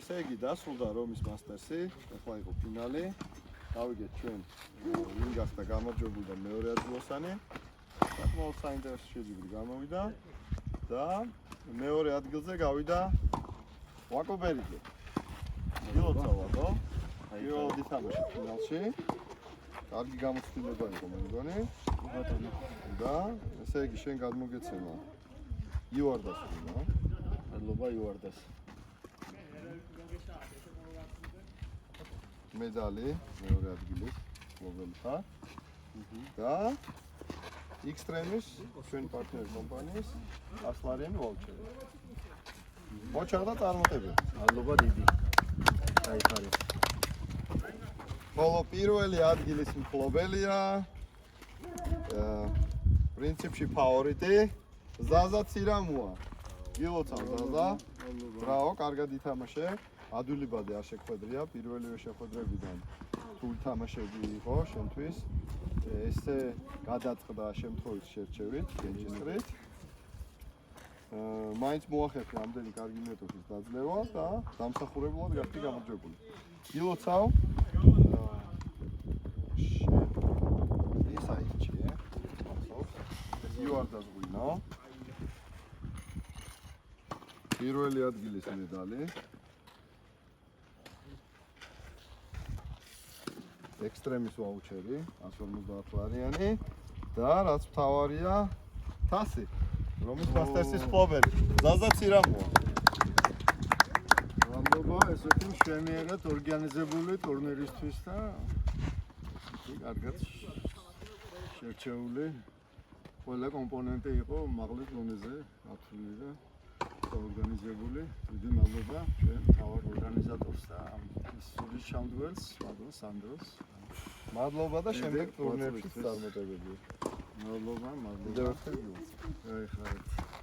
ესე იგი დასრულდა რომის მასტერსი, ახლა იყო ფინალი. დავიგეთ ჩვენ ვინ გახდა გამარჯვებული და მეორე ადგილოსანი. საკმაოდ საინტერესო შეჯიბრი გამოვიდა და მეორე ადგილზე გავიდა ვაკო ბერიძე. დილოცა ვაკო. პირველად ითამაშა ფინალში. კარგი გამოცდილება იყო მე მგონი. ბატონო. და ესე იგი შენ გადმოგეცემა იوارდას უნდა. მადლობა იوارდას. медали მეორე ადგილის მოგელთა და X-Tremis ჩვენ პარტნიორი კომპანიის ასლარიანი ვაუჩერი. მოჩაღდა წარმატებით. მადლობა დიდი. გაიხარეთ. ხოლო პირველი ადგილის მფლობელია პრინციპში ფავორიტი ზაზა ცირამუა. გილოცა ზაზა. ბრავო, კარგად ითამაშე. ადვილებადე არ შეხვედრია, პირველივე შეხვედრებიდან თუ ითამაშები იყო შენთვის. ესე გადაწყდა შემთხვევის შერჩევით, გენჯისტრით. მაინც მოახერხე ამდენი კარგი მეტოდის დაძლევა და დამსახურებლად გახდი გამარჯვებული. გილოცავ. ეს აიჩი, იوارდას ღვინო. პირველი ადგილის მედალი. X-Tremis ვაუჩერი 150 ლარიანი და რაც მთავარია თასი რომის მასტერსის მფლობელი ზაზა ცირამუა. მადლობა ესეთი შემიერად ორგანიზებული ტურნირისთვის და კარგად შერჩეული ყველა კომპონენტი იყო მაღლის დონეზე ათვლილი და ორგანიზებული. დიდი მადლობა ჩვენ თავად ორგანიზატორს და სულის ჩამდგმელს მადლობა სანდროს. მადლობა და შემდეგ ტურნირებში წარმატებები. მადლობა. კიდევ ერთხელ გაიხარეთ.